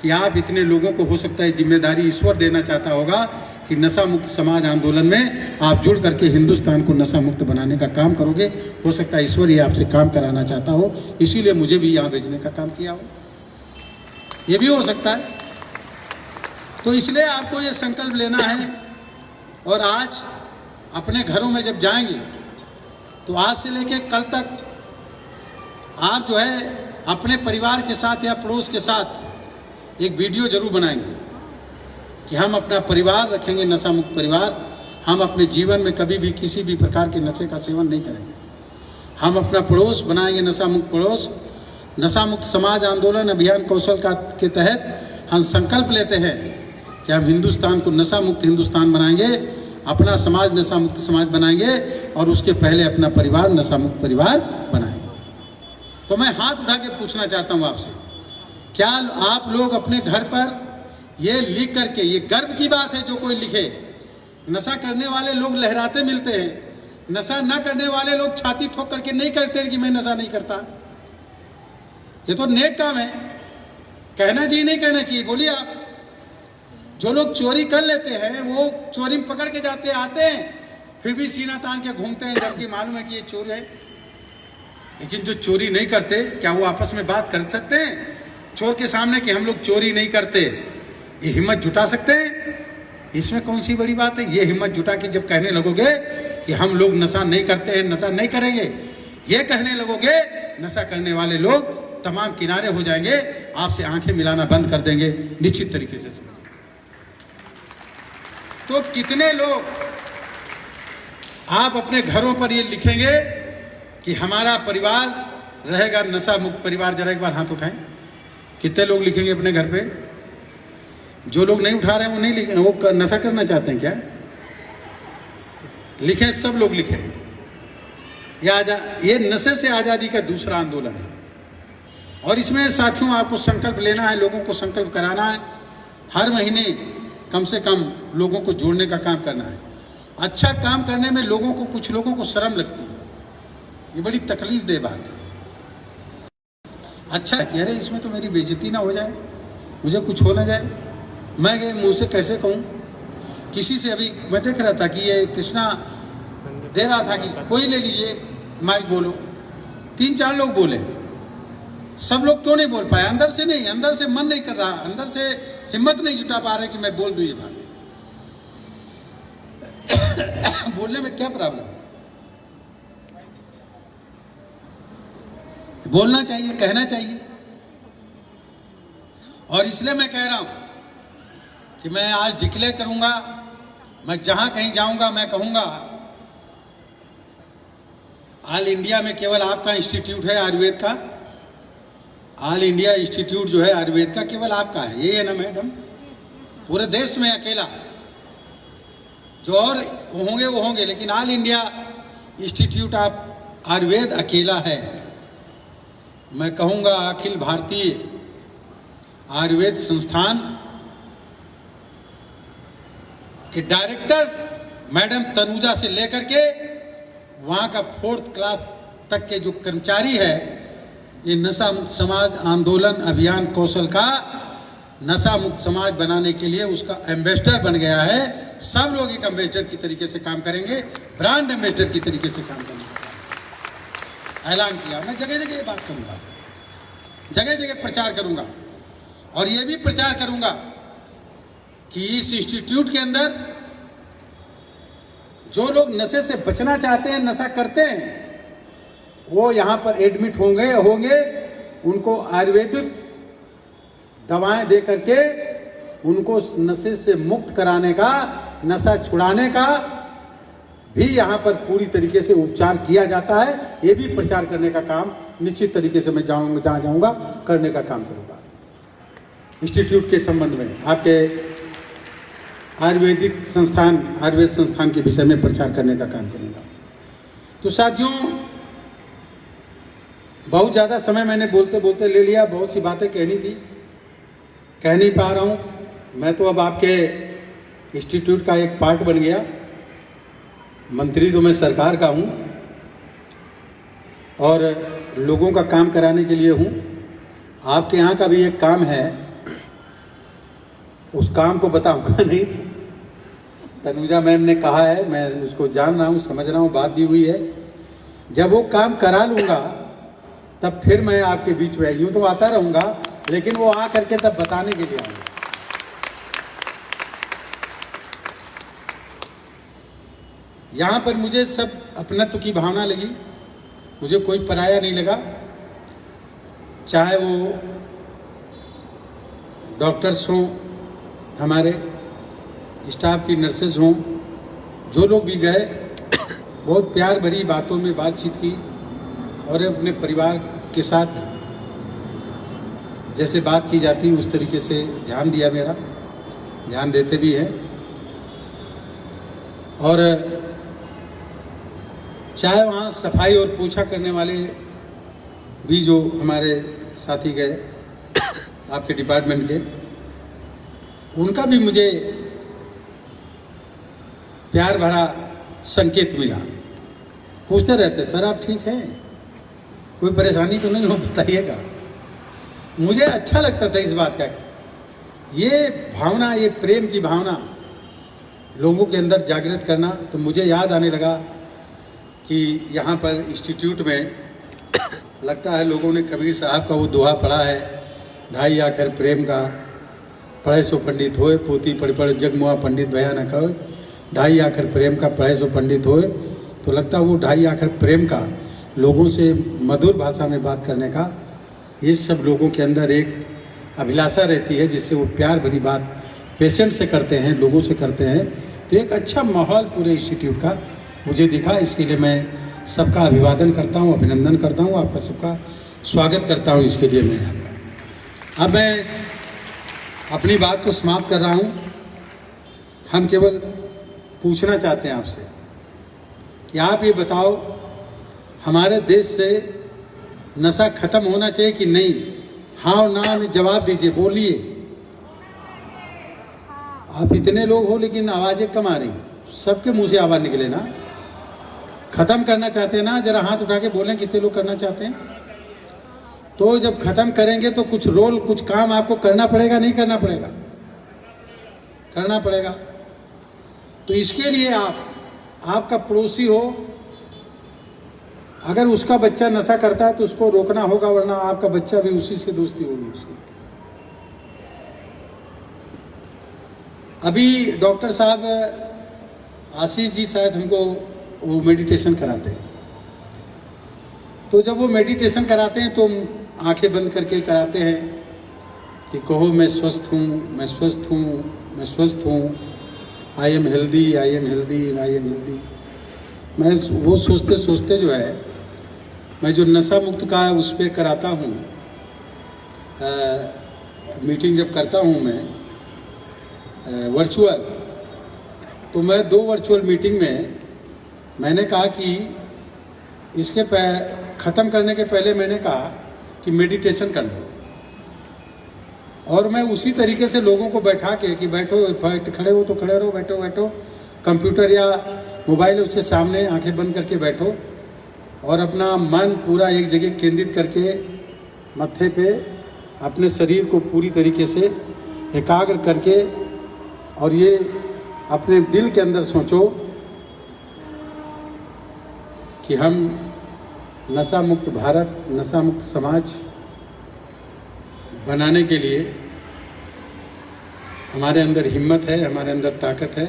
कि आप इतने लोगों को, हो सकता है जिम्मेदारी ईश्वर देना चाहता होगा कि नशा मुक्त समाज आंदोलन में आप जुड़ करके हिंदुस्तान को नशा मुक्त बनाने का काम करोगे। हो सकता है ईश्वर ये आपसे काम कराना चाहता हो, इसीलिए मुझे भी यहाँ भेजने का काम किया हो, ये भी हो सकता है। तो इसलिए आपको ये संकल्प लेना है। और आज अपने घरों में जब जाएंगे तो आज से लेके कल तक आप जो है अपने परिवार के साथ या पड़ोस के साथ एक वीडियो जरूर बनाएंगे कि हम अपना परिवार रखेंगे नशा मुक्त परिवार। हम अपने जीवन में कभी भी किसी भी प्रकार के नशे का सेवन नहीं करेंगे। हम अपना पड़ोस बनाएंगे नशा मुक्त पड़ोस। नशा मुक्त समाज आंदोलन अभियान कौशल के तहत हम संकल्प लेते हैं कि हम हिंदुस्तान को नशा मुक्त हिंदुस्तान बनाएंगे, अपना समाज नशा मुक्त समाज बनाएंगे, और उसके पहले अपना परिवार नशा मुक्त परिवार बनाएंगे। तो मैं हाथ उठा के पूछना चाहता हूँ आपसे क्या आप लोग अपने घर पर ये लिख करके, ये गर्व की बात है जो कोई लिखे, नशा करने वाले लोग लहराते मिलते हैं, नशा ना करने वाले लोग छाती ठोक करके नहीं करते कि मैं नशा नहीं करता। ये तो नेक काम है, कहना चाहिए नहीं कहना चाहिए? बोलिए आप। जो लोग चोरी कर लेते हैं वो चोरी में पकड़ के जाते आते हैं, फिर भी सीना तान के घूमते हैं, जबकि मालूम है कि ये चोर है। लेकिन जो चोरी नहीं करते, क्या वो आपस में बात कर सकते हैं चोर के सामने कि हम लोग चोरी नहीं करते? ये हिम्मत जुटा सकते हैं? इसमें कौन सी बड़ी बात है? ये हिम्मत जुटा के जब कहने लगोगे कि हम लोग नशा नहीं करते हैं, नशा नहीं करेंगे, ये कहने लगोगे, नशा करने वाले लोग तमाम किनारे हो जाएंगे, आपसे आंखें मिलाना बंद कर देंगे, निश्चित तरीके से समझिए। तो कितने लोग आप अपने घरों पर ये लिखेंगे कि हमारा परिवार रहेगा नशा मुक्त परिवार? जरा एक बार हाथ उठाएं। कितने लोग लिखेंगे अपने घर पे? जो लोग नहीं उठा रहे हैं वो नहीं लिखे, वो नशा करना चाहते हैं क्या? लिखें, सब लोग लिखें। ये नशे से आज़ादी का दूसरा आंदोलन है, और इसमें साथियों आपको संकल्प लेना है, लोगों को संकल्प कराना है, हर महीने कम से कम लोगों को जोड़ने का काम करना है। अच्छा काम करने में लोगों को, कुछ लोगों को शर्म लगती है, ये बड़ी तकलीफ दे बात है। अच्छा कि अरे इसमें तो मेरी बेइज्जती ना हो जाए, मुझे कुछ हो ना जाए, मैं मुँह से कैसे कहूँ? किसी से अभी मैं देख रहा था कि ये कृष्णा दे रहा था कि कोई ले लीजिए माइक, बोलो। 3-4 लोग बोले, सब लोग क्यों नहीं बोल पाए? अंदर से नहीं, अंदर से मन नहीं कर रहा, अंदर से हिम्मत नहीं जुटा पा रहे कि मैं बोल दूं ये बात। बोलने में क्या प्रॉब्लम है? बोलना चाहिए, कहना चाहिए। और इसलिए मैं कह रहा हूं कि मैं आज डिक्लेयर करूंगा, मैं जहां कहीं जाऊंगा मैं कहूंगा ऑल इंडिया में केवल आपका इंस्टीट्यूट है आयुर्वेद का, ऑल इंडिया इंस्टीट्यूट जो है आयुर्वेद का केवल आपका है, यही है ना मैडम? पूरे देश में अकेला, जो और होंगे वो होंगे, लेकिन all India institute of Ayurveda अकेला है। मैं कहूँगा अखिल भारतीय आयुर्वेद संस्थान के डायरेक्टर मैडम तनुजा से लेकर के वहाँ का 4th क्लास तक के जो कर्मचारी है, ये नशा मुक्त समाज आंदोलन अभियान कौशल का नशा मुक्त समाज बनाने के लिए उसका एम्बेसडर बन गया है। सब लोग एक एम्बेसडर की तरीके से काम करेंगे, ब्रांड एम्बेसडर की तरीके से काम करेंगे। ऐलान किया, मैं जगह जगह ये बात करूंगा, जगह जगह प्रचार करूंगा, और ये भी प्रचार करूंगा कि इस इंस्टीट्यूट के अंदर जो लोग नशे से बचना चाहते हैं, नशा करते हैं, वो यहाँ पर एडमिट होंगे, उनको आयुर्वेदिक दवाएं दे करके उनको नशे से मुक्त कराने का, नशा छुड़ाने का भी यहाँ पर पूरी तरीके से उपचार किया जाता है। ये भी प्रचार करने का काम निश्चित तरीके से मैं जहाँ जाऊँगा करने का काम करूँगा। इंस्टीट्यूट के संबंध में आपके आयुर्वेदिक संस्थान, आयुर्वेद संस्थान के विषय में प्रचार करने का काम करूँगा। तो साथियों, बहुत ज़्यादा समय मैंने बोलते बोलते ले लिया, बहुत सी बातें कहनी थी, कह नहीं पा रहा हूँ। मैं तो अब आपके इंस्टीट्यूट का एक पार्ट बन गया, मंत्री तो मैं सरकार का हूँ और लोगों का काम कराने के लिए हूँ। आपके यहाँ का भी एक काम है, उस काम को बताऊँगा नहीं। तनुजा मैम ने कहा है, मैं उसको जान रहा हूँ, समझ रहा हूँ, बात भी हुई है। जब वो काम करा लूँगा तब फिर मैं आपके बीच में, यूँ तो आता रहूँगा, लेकिन वो आ करके तब बताने के लिए आऊँगा। यहाँ पर मुझे सब अपनत्व की भावना लगी, मुझे कोई पराया नहीं लगा, चाहे वो डॉक्टर्स हों, हमारे स्टाफ की नर्सेज हों, जो लोग भी गए, बहुत प्यार भरी बातों में बातचीत की और अपने परिवार के साथ जैसे बात की जाती उस तरीके से ध्यान दिया, मेरा ध्यान देते भी हैं। और चाहे वहाँ सफाई और पोछा करने वाले भी जो हमारे साथी गए, आपके डिपार्टमेंट के, उनका भी मुझे प्यार भरा संकेत मिला। पूछते रहते, सर आप ठीक हैं, कोई परेशानी तो नहीं हो, बताइएगा। मुझे अच्छा लगता था इस बात का, ये भावना, ये प्रेम की भावना लोगों के अंदर जागृत करना। तो मुझे याद आने लगा कि यहाँ पर इंस्टीट्यूट में लगता है लोगों ने कबीर साहब का वो दोहा पढ़ा है, ढाई आखर प्रेम का, पढ़े सो पंडित होए, पोती पढ़ पढ़ जग मुआ पंडित भया न कहो, ढाई आखर प्रेम का पढ़े सो पंडित होए। तो लगता है वो ढाई आखर प्रेम का, लोगों से मधुर भाषा में बात करने का, ये सब लोगों के अंदर एक अभिलाषा रहती है, जिससे वो प्यार भरी बात पेशेंट से करते हैं, लोगों से करते हैं। तो एक अच्छा माहौल पूरे इंस्टीट्यूट का मुझे दिखा। इसके लिए मैं सबका अभिवादन करता हूँ, अभिनंदन करता हूँ, आपका सबका स्वागत करता हूँ। इसके लिए मैं अब मैं अपनी बात को समाप्त कर रहा हूँ। हम केवल पूछना चाहते हैं आपसे कि आप ये बताओ, हमारे देश से नशा खत्म होना चाहिए कि नहीं? हाँ और ना में जवाब दीजिए, बोलिए। आप इतने लोग हो लेकिन आवाज़ें कम आ रही, सबके मुंह से आवाज़ निकले ना। खत्म करना चाहते हैं ना? जरा हाथ उठा के बोलें कितने लोग करना चाहते हैं। तो जब खत्म करेंगे तो कुछ रोल, कुछ काम आपको करना पड़ेगा, नहीं करना पड़ेगा? करना पड़ेगा। तो इसके लिए आपका पड़ोसी हो, अगर उसका बच्चा नशा करता है तो उसको रोकना होगा, वरना आपका बच्चा भी उसी से दोस्ती होगी उसकी। अभी डॉक्टर साहब आशीष जी शायद हमको वो मेडिटेशन कराते हैं। तो जब वो मेडिटेशन कराते हैं तो आंखें बंद करके कराते हैं कि कहो मैं स्वस्थ हूँ, मैं स्वस्थ हूँ, मैं स्वस्थ हूँ, I am healthy, I am healthy, I am healthy. मैं वो सोचते सोचते जो है, मैं जो नशा मुक्त का है उस पर कराता हूँ। मीटिंग जब करता हूँ मैं वर्चुअल, तो मैं 2 वर्चुअल मीटिंग में मैंने कहा कि इसके ख़त्म करने के पहले मैंने कहा कि मेडिटेशन कर लो। और मैं उसी तरीके से लोगों को बैठा के कि बैठो, खड़े हो तो खड़े रहो, बैठो बैठो, कंप्यूटर या मोबाइल उसके सामने आंखें बंद करके बैठो और अपना मन पूरा एक जगह केंद्रित करके मत्थे पे अपने शरीर को पूरी तरीके से एकाग्र करके, और ये अपने दिल के अंदर सोचो कि हम नशा मुक्त भारत, नशा मुक्त समाज बनाने के लिए हमारे अंदर हिम्मत है, हमारे अंदर ताकत है,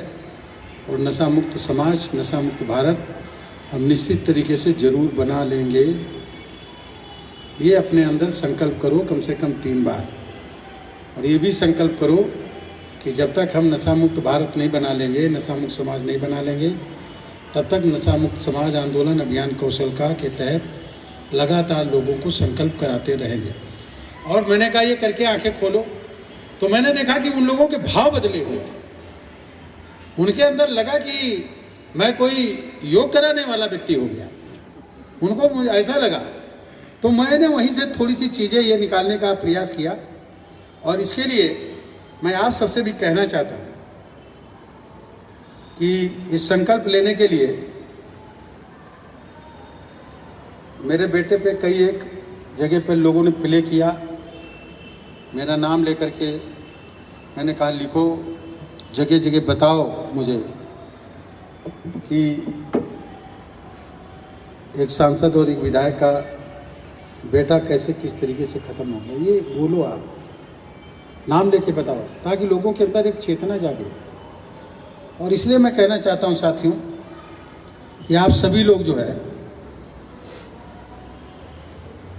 और नशा मुक्त समाज, नशा मुक्त भारत हम निश्चित तरीके से जरूर बना लेंगे। ये अपने अंदर संकल्प करो कम से कम 3 बार, और ये भी संकल्प करो कि जब तक हम नशा मुक्त भारत नहीं बना लेंगे, नशा मुक्त समाज नहीं बना लेंगे, तब तक नशा मुक्त समाज आंदोलन अभियान कौशल का के तहत लगातार लोगों को संकल्प कराते रहेंगे। और मैंने कहा ये करके आंखें खोलो, तो मैंने देखा कि उन लोगों के भाव बदले हुए थे। उनके अंदर लगा कि मैं कोई योग कराने वाला व्यक्ति हो गया, उनको मुझे ऐसा लगा। तो मैंने वहीं से थोड़ी सी चीज़ें ये निकालने का प्रयास किया, और इसके लिए मैं आप सबसे भी कहना चाहता हूँ कि इस संकल्प लेने के लिए मेरे बेटे पे कई एक जगह पे लोगों ने प्ले किया, मेरा नाम लेकर के। मैंने कहा लिखो, जगह जगह बताओ मुझे कि एक सांसद और एक विधायक का बेटा कैसे किस तरीके से ख़त्म हो गया, ये बोलो, आप नाम लेके बताओ, ताकि लोगों के अंदर एक चेतना जागे। और इसलिए मैं कहना चाहता हूं साथियों कि आप सभी लोग जो है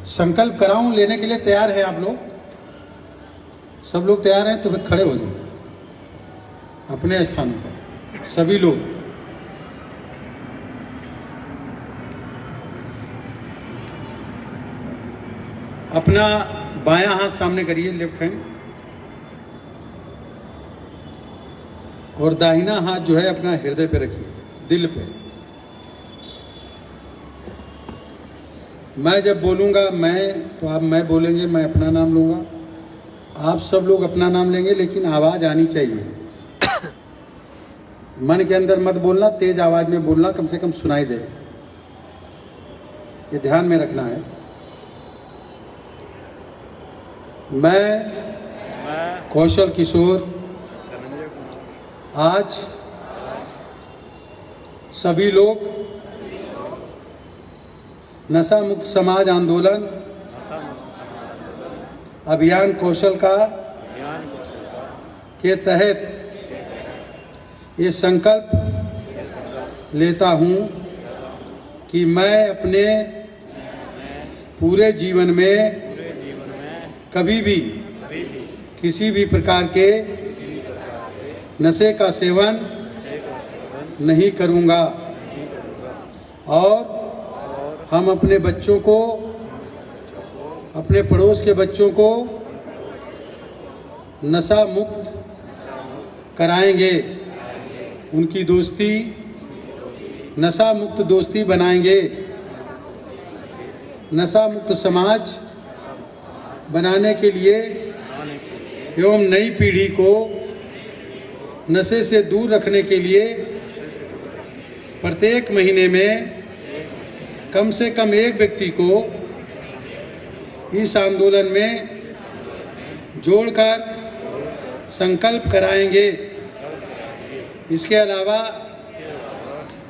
संकल्प कराऊं लेने के लिए तैयार हैं। आप लोग सब लोग तैयार हैं तो फिर खड़े हो जाइए अपने स्थानों पर, सभी लोग। अपना बायां हाथ सामने करिए, लेफ्ट हैंड, और दाहिना हाथ जो है अपना हृदय पे रखिए, दिल पे। मैं जब बोलूँगा मैं, तो आप मैं बोलेंगे, मैं अपना नाम लूँगा, आप सब लोग अपना नाम लेंगे, लेकिन आवाज़ आनी चाहिए। मन के अंदर मत बोलना, तेज आवाज़ में बोलना, कम से कम सुनाई दे। ये ध्यान में रखना है। मैं कौशल किशोर आज सभी लोग नशा मुक्त समाज आंदोलन अभियान कौशल का के तहत ये संकल्प लेता हूँ कि मैं अपने पूरे जीवन में कभी भी किसी भी प्रकार के नशे का सेवन नहीं करूँगा और हम अपने बच्चों को, अपने पड़ोस के बच्चों को नशा मुक्त कराएंगे, उनकी दोस्ती नशा मुक्त दोस्ती बनाएंगे, नशा मुक्त समाज बनाने के लिए एवं नई पीढ़ी को नशे से दूर रखने के लिए प्रत्येक महीने में कम से कम एक व्यक्ति को इस आंदोलन में जोड़कर संकल्प कराएंगे। इसके अलावा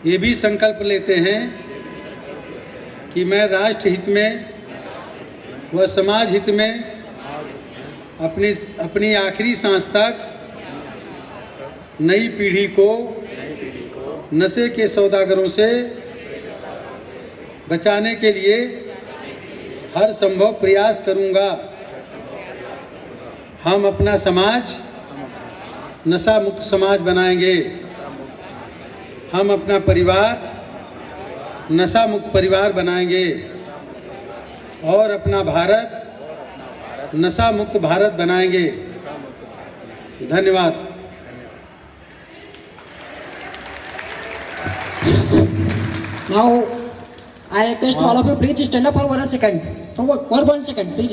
ये भी संकल्प लेते हैं कि मैं राष्ट्र हित में व समाज हित में अपनी आखिरी सांस तक नई पीढ़ी को नशे के सौदागरों से बचाने के लिए हर संभव प्रयास करूंगा। हम अपना समाज नशा मुक्त समाज बनाएंगे। हम अपना परिवार नशा मुक्त परिवार बनाएंगे और अपना भारत नशा मुक्त भारत बनाएंगे। धन्यवाद।
Now, I request all of you please stand up for 1 second. For 1 second, please.